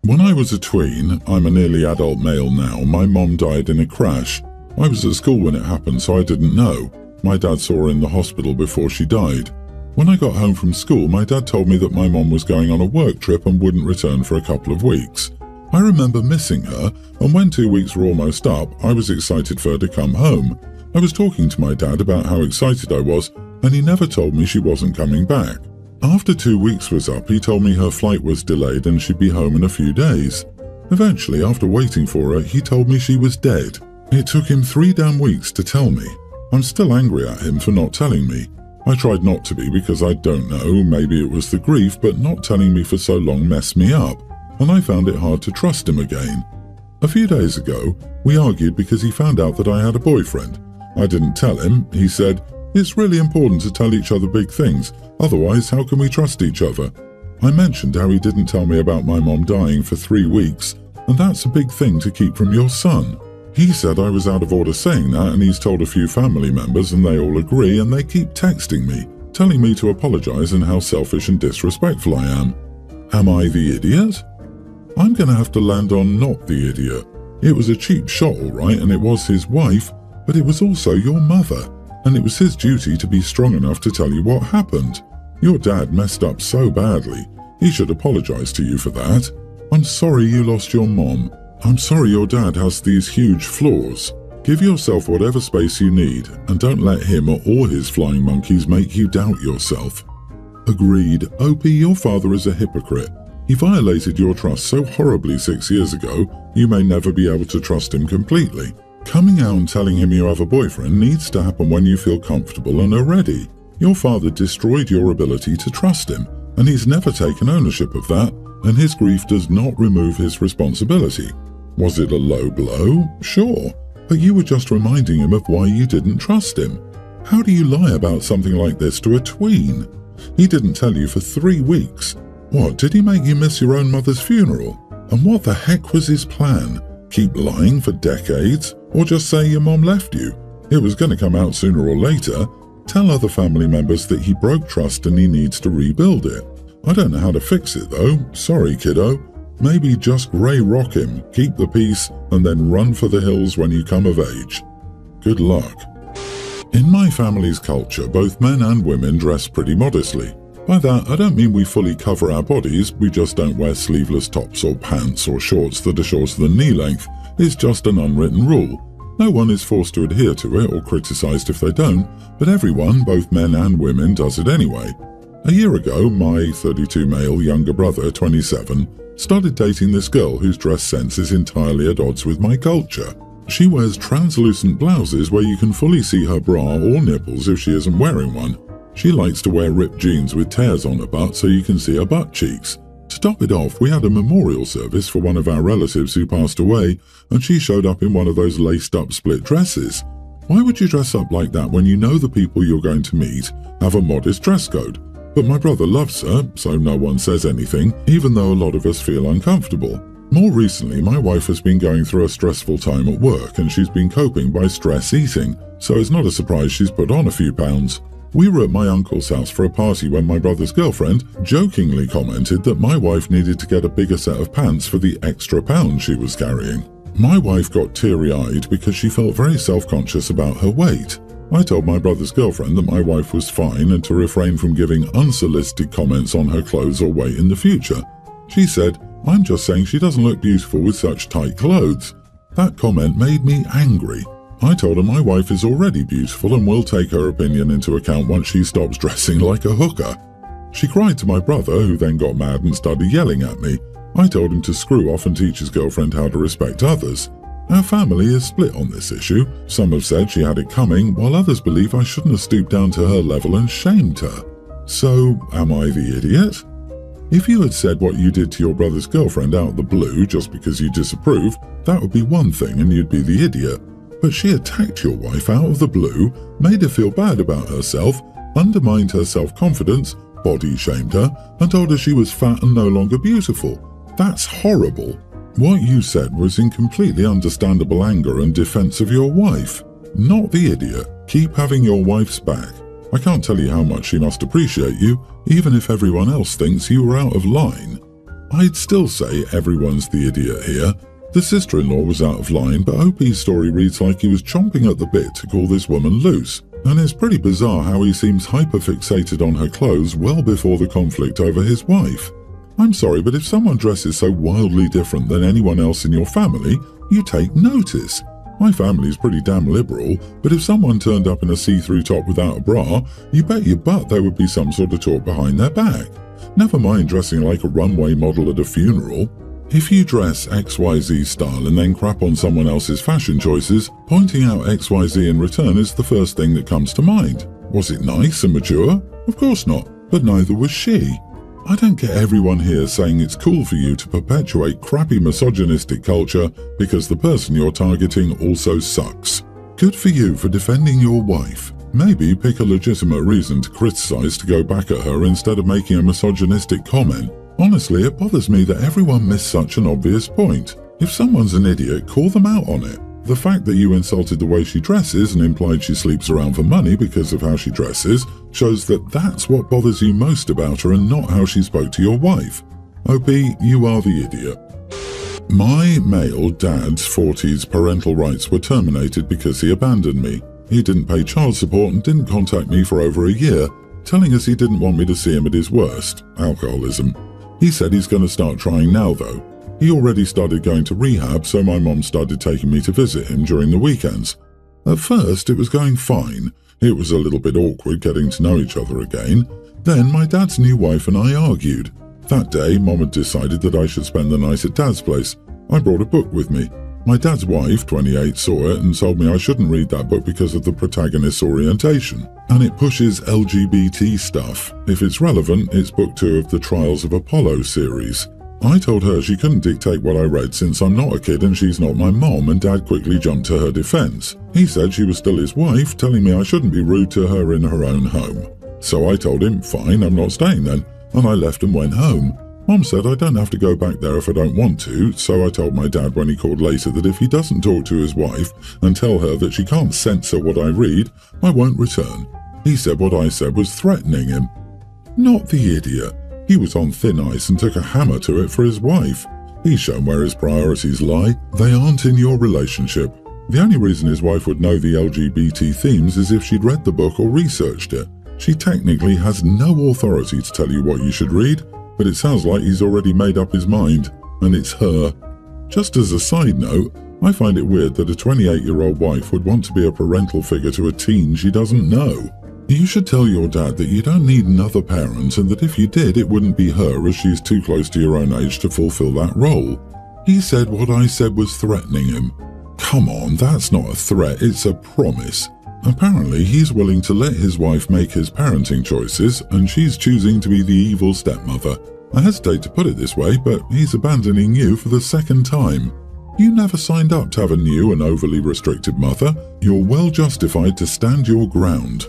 When I was a tween, I'm a nearly adult male now, my mom died in a crash. I was at school when it happened, so I didn't know. My dad saw her in the hospital before she died. When I got home from school, my dad told me that my mom was going on a work trip and wouldn't return for a couple of weeks. I remember missing her, and when 2 weeks were almost up, I was excited for her to come home. I was talking to my dad about how excited I was, and he never told me she wasn't coming back. After 2 weeks was up, he told me her flight was delayed and she'd be home in a few days. Eventually, after waiting for her, he told me she was dead. It took him 3 damn weeks to tell me. I'm still angry at him for not telling me. I tried not to be because I don't know, maybe it was the grief, but not telling me for so long messed me up, and I found it hard to trust him again. A few days ago, we argued because he found out that I had a boyfriend. I didn't tell him. He said, "It's really important to tell each other big things, otherwise how can we trust each other?" I mentioned how he didn't tell me about my mom dying for 3 weeks, and that's a big thing to keep from your son. He said I was out of order saying that, and he's told a few family members and they all agree, and they keep texting me, telling me to apologize and how selfish and disrespectful I am. Am I the idiot? I'm going to have to land on not the idiot. It was a cheap shot, all right, and it was his wife, but it was also your mother, and it was his duty to be strong enough to tell you what happened. Your dad messed up so badly. He should apologize to you for that. I'm sorry you lost your mom. I'm sorry your dad has these huge flaws. Give yourself whatever space you need, and don't let him or all his flying monkeys make you doubt yourself. Agreed. Opie, your father is a hypocrite. He violated your trust so horribly 6 years ago, you may never be able to trust him completely. Coming out and telling him you have a boyfriend needs to happen when you feel comfortable and are ready. Your father destroyed your ability to trust him, and he's never taken ownership of that, and his grief does not remove his responsibility. Was it a low blow? Sure, but you were just reminding him of why you didn't trust him. How do you lie about something like this to a tween? He didn't tell you for 3 weeks. What, did he make you miss your own mother's funeral? And what the heck was his plan? Keep lying for decades? Or just say your mom left you? It was going to come out sooner or later. Tell other family members that he broke trust and he needs to rebuild it. I don't know how to fix it though. Sorry, kiddo. Maybe just grey rock him, keep the peace, and then run for the hills when you come of age. Good luck. In my family's culture, both men and women dress pretty modestly. By that, I don't mean we fully cover our bodies, we just don't wear sleeveless tops or pants or shorts that are shorter than knee length. It's just an unwritten rule. No one is forced to adhere to it or criticised if they don't, but everyone, both men and women, does it anyway. A year ago, my 32 male younger brother, 27, started dating this girl whose dress sense is entirely at odds with my culture. She wears translucent blouses where you can fully see her bra or nipples if she isn't wearing one. She likes to wear ripped jeans with tears on her butt so you can see her butt cheeks. To top it off, we had a memorial service for one of our relatives who passed away, and she showed up in one of those laced-up split dresses. Why would you dress up like that when you know the people you're going to meet have a modest dress code? But my brother loves her, so no one says anything, even though a lot of us feel uncomfortable. More recently, my wife has been going through a stressful time at work, and she's been coping by stress eating, so it's not a surprise she's put on a few pounds. We were at my uncle's house for a party when my brother's girlfriend jokingly commented that my wife needed to get a bigger set of pants for the extra pounds she was carrying. My wife got teary-eyed because she felt very self-conscious about her weight. I told my brother's girlfriend that my wife was fine and to refrain from giving unsolicited comments on her clothes or weight in the future. She said, "I'm just saying she doesn't look beautiful with such tight clothes." That comment made me angry. I told her my wife is already beautiful and will take her opinion into account once she stops dressing like a hooker. She cried to my brother, who then got mad and started yelling at me. I told him to screw off and teach his girlfriend how to respect others. Our family is split on this issue. Some have said she had it coming, while others believe I shouldn't have stooped down to her level and shamed her. So, am I the idiot? If you had said what you did to your brother's girlfriend out of the blue just because you disapprove, that would be one thing and you'd be the idiot. But she attacked your wife out of the blue, made her feel bad about herself, undermined her self-confidence, body-shamed her, and told her she was fat and no longer beautiful. That's horrible. What you said was in completely understandable anger and defense of your wife. Not the idiot. Keep having your wife's back. I can't tell you how much she must appreciate you, even if everyone else thinks you were out of line. I'd still say everyone's the idiot here. The sister-in-law was out of line, but OP's story reads like he was chomping at the bit to call this woman loose. And it's pretty bizarre how he seems hyper-fixated on her clothes well before the conflict over his wife. I'm sorry, but if someone dresses so wildly different than anyone else in your family, you take notice. My family's pretty damn liberal, but if someone turned up in a see-through top without a bra, you bet your butt there would be some sort of talk behind their back. Never mind dressing like a runway model at a funeral. If you dress XYZ style and then crap on someone else's fashion choices, pointing out XYZ in return is the first thing that comes to mind. Was it nice and mature? Of course not, but neither was she. I don't get everyone here saying it's cool for you to perpetuate crappy misogynistic culture because the person you're targeting also sucks. Good for you for defending your wife. Maybe pick a legitimate reason to criticize to go back at her instead of making a misogynistic comment. Honestly, it bothers me that everyone missed such an obvious point. If someone's an idiot, call them out on it. The fact that you insulted the way she dresses and implied she sleeps around for money because of how she dresses shows that that's what bothers you most about her and not how she spoke to your wife. OP, you are the idiot. My male dad's 40s parental rights were terminated because he abandoned me. He didn't pay child support and didn't contact me for over a year, telling us he didn't want me to see him at his worst, alcoholism. He said he's going to start trying now though. He already started going to rehab, so my mom started taking me to visit him during the weekends. At first it was going fine. It was a little bit awkward getting to know each other again. Then my dad's new wife and I argued. That day Mom had decided that I should spend the night at Dad's place. I brought a book with me. My dad's wife, 28, saw it and told me I shouldn't read that book because of the protagonist's orientation. And it pushes LGBT stuff. If it's relevant, it's book 2 of the Trials of Apollo series. I told her she couldn't dictate what I read since I'm not a kid and she's not my mom, and Dad quickly jumped to her defense. He said she was still his wife, telling me I shouldn't be rude to her in her own home. So I told him, fine, I'm not staying then, and I left and went home. Mom said I don't have to go back there if I don't want to, so I told my dad when he called later that if he doesn't talk to his wife and tell her that she can't censor what I read, I won't return. He said what I said was threatening him. Not the idiot. He was on thin ice and took a hammer to it for his wife. He's shown where his priorities lie. They aren't in your relationship. The only reason his wife would know the LGBT themes is if she'd read the book or researched it. She technically has no authority to tell you what you should read, but it sounds like he's already made up his mind, and it's her. Just as a side note, I find it weird that a 28-year-old wife would want to be a parental figure to a teen she doesn't know. You should tell your dad that you don't need another parent and that if you did, it wouldn't be her as she's too close to your own age to fulfill that role. He said what I said was threatening him. Come on, that's not a threat, it's a promise. Apparently, he's willing to let his wife make his parenting choices, and she's choosing to be the evil stepmother. I hesitate to put it this way, but he's abandoning you for the second time. You never signed up to have a new and overly restricted mother. You're well justified to stand your ground.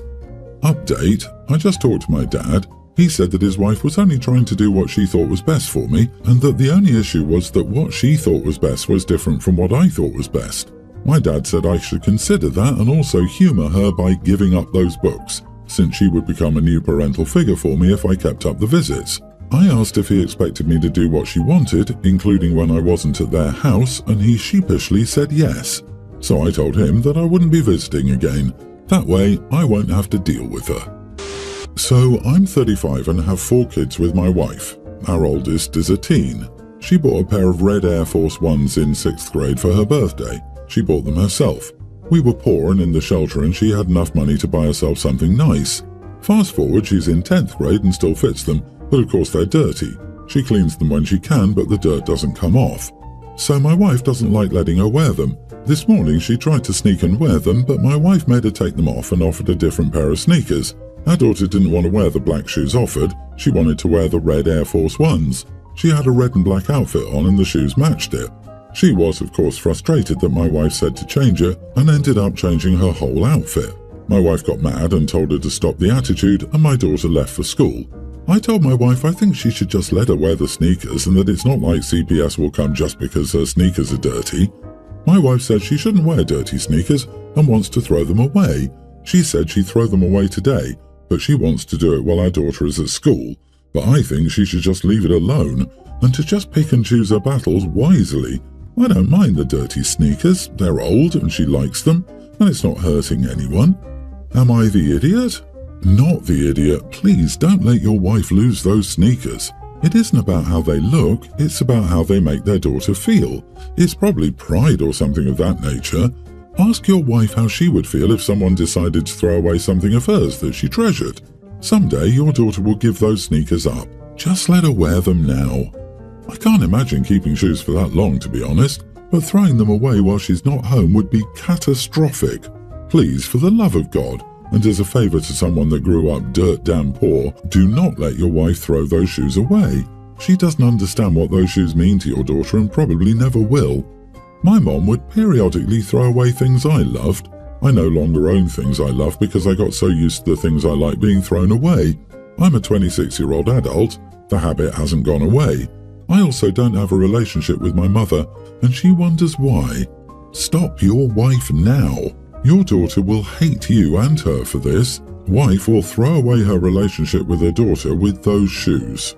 Update, I just talked to my dad. He said that his wife was only trying to do what she thought was best for me, and that the only issue was that what she thought was best was different from what I thought was best. My dad said I should consider that and also humour her by giving up those books, since she would become a new parental figure for me if I kept up the visits. I asked if he expected me to do what she wanted, including when I wasn't at their house, and he sheepishly said yes. So I told him that I wouldn't be visiting again. That way, I won't have to deal with her. So I'm 35 and have 4 kids with my wife. Our oldest is a teen. She bought a pair of red Air Force Ones in 6th grade for her birthday. She bought them herself. We were poor and in the shelter and she had enough money to buy herself something nice. Fast forward, she's in 10th grade and still fits them, but of course they're dirty. She cleans them when she can, but the dirt doesn't come off. So my wife doesn't like letting her wear them. This morning she tried to sneak and wear them, but my wife made her take them off and offered a different pair of sneakers. Our daughter didn't want to wear the black shoes offered. She wanted to wear the red Air Force Ones. She had a red and black outfit on and the shoes matched it. She was, of course, frustrated that my wife said to change it and ended up changing her whole outfit. My wife got mad and told her to stop the attitude, and my daughter left for school. I told my wife I think she should just let her wear the sneakers and that it's not like CPS will come just because her sneakers are dirty. My wife said she shouldn't wear dirty sneakers and wants to throw them away. She said she'd throw them away today, but she wants to do it while our daughter is at school. but I think she should just leave it alone and to just pick and choose her battles wisely. I don't mind the dirty sneakers, they're old and she likes them, and it's not hurting anyone. Am I the idiot? Not the idiot. Please don't let your wife lose those sneakers. It isn't about how they look, it's about how they make their daughter feel. It's probably pride or something of that nature. Ask your wife how she would feel if someone decided to throw away something of hers that she treasured. Someday your daughter will give those sneakers up. Just let her wear them now. I can't imagine keeping shoes for that long, to be honest, but throwing them away while she's not home would be catastrophic. Please, for the love of God, and as a favour to someone that grew up dirt damn poor, do not let your wife throw those shoes away. She doesn't understand what those shoes mean to your daughter and probably never will. My mom would periodically throw away things I loved. I no longer own things I love because I got so used to the things I like being thrown away. I'm a 26-year-old adult. The habit hasn't gone away. I also don't have a relationship with my mother, and she wonders why. Stop your wife now. Your daughter will hate you and her for this. Wife will throw away her relationship with her daughter with those shoes.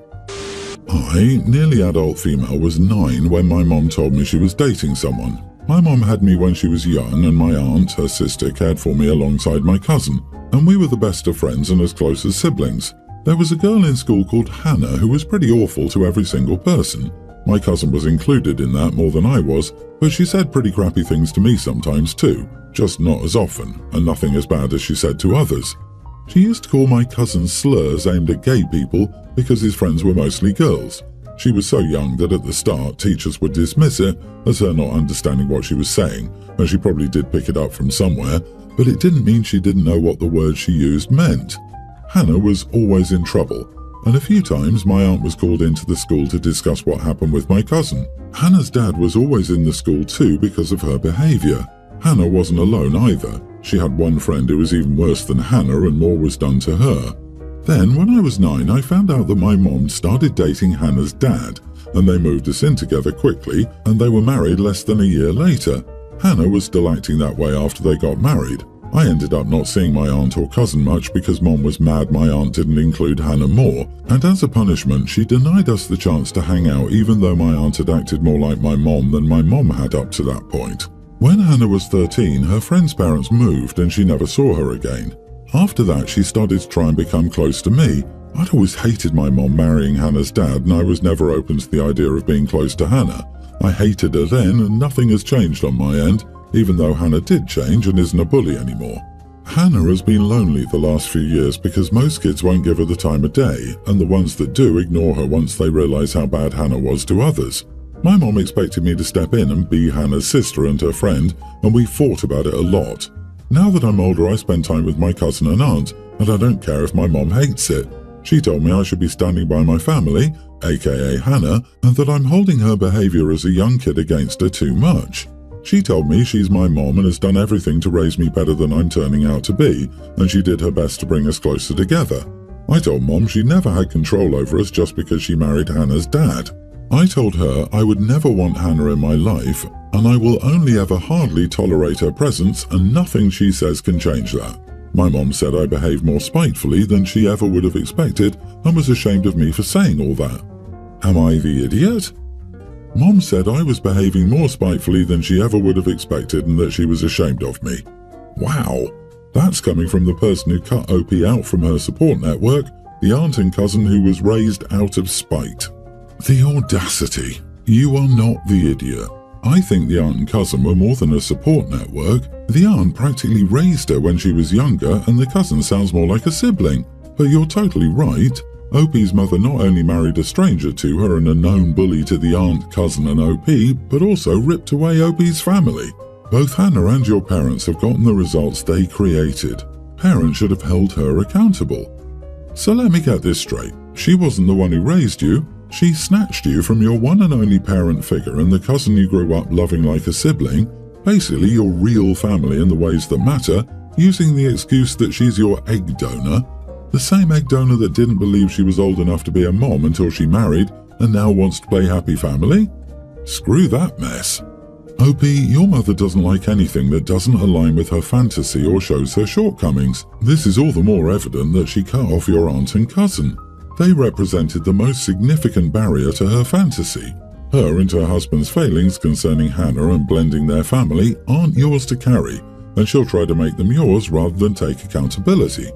I, nearly adult female, was 9 when my mom told me she was dating someone. My mom had me when she was young, and my aunt, her sister, cared for me alongside my cousin, and we were the best of friends and as close as siblings. There was a girl in school called Hannah who was pretty awful to every single person. My cousin was included in that more than I was, but she said pretty crappy things to me sometimes too, just not as often, and nothing as bad as she said to others. She used to call my cousin slurs aimed at gay people because his friends were mostly girls. She was so young that at the start teachers would dismiss it as her not understanding what she was saying, and she probably did pick it up from somewhere, but it didn't mean she didn't know what the words she used meant. Hannah was always in trouble, and a few times my aunt was called into the school to discuss what happened with my cousin. Hannah's dad was always in the school too because of her behaviour. Hannah wasn't alone either. She had one friend who was even worse than Hannah, and more was done to her. Then, when I was 9, I found out that my mom started dating Hannah's dad, and they moved us in together quickly, and they were married less than a year later. Hannah was still acting that way after they got married. I ended up not seeing my aunt or cousin much because Mom was mad my aunt didn't include Hannah more, and as a punishment she denied us the chance to hang out even though my aunt had acted more like my mom than my mom had up to that point. When Hannah was 13, her friend's parents moved and she never saw her again. After that she started to try and become close to me. I'd always hated my mom marrying Hannah's dad, and I was never open to the idea of being close to Hannah. I hated her then, and nothing has changed on my end, even though Hannah did change and isn't a bully anymore. Hannah has been lonely the last few years because most kids won't give her the time of day, and the ones that do ignore her once they realise how bad Hannah was to others. My mom expected me to step in and be Hannah's sister and her friend, and we fought about it a lot. Now that I'm older, I spend time with my cousin and aunt, and I don't care if my mom hates it. She told me I should be standing by my family, aka Hannah, and that I'm holding her behaviour as a young kid against her too much. She told me she's my mom and has done everything to raise me better than I'm turning out to be, and she did her best to bring us closer together. I told Mom she never had control over us just because she married Hannah's dad. I told her I would never want Hannah in my life, and I will only ever hardly tolerate her presence, and nothing she says can change that. My mom said I behaved more spitefully than she ever would have expected and was ashamed of me for saying all that. Am I the idiot? Mom said I was behaving more spitefully than she ever would have expected and that she was ashamed of me. Wow, that's coming from the person who cut OP out from her support network, the aunt and cousin who was raised out of spite. The audacity. You are not the idiot. I think the aunt and cousin were more than a support network. The aunt practically raised her when she was younger, and the cousin sounds more like a sibling. But you're totally right. OP's mother not only married a stranger to her and a known bully to the aunt, cousin and OP, but also ripped away OP's family. Both Hannah and your parents have gotten the results they created. Parents should have held her accountable. So let me get this straight. She wasn't the one who raised you. She snatched you from your one and only parent figure and the cousin you grew up loving like a sibling, basically your real family in the ways that matter, using the excuse that she's your egg donor. The same egg donor that didn't believe she was old enough to be a mom until she married and now wants to play happy family? Screw that mess. OP, your mother doesn't like anything that doesn't align with her fantasy or shows her shortcomings. This is all the more evident that she cut off your aunt and cousin. They represented the most significant barrier to her fantasy. Her and her husband's failings concerning Hannah and blending their family aren't yours to carry, and she'll try to make them yours rather than take accountability.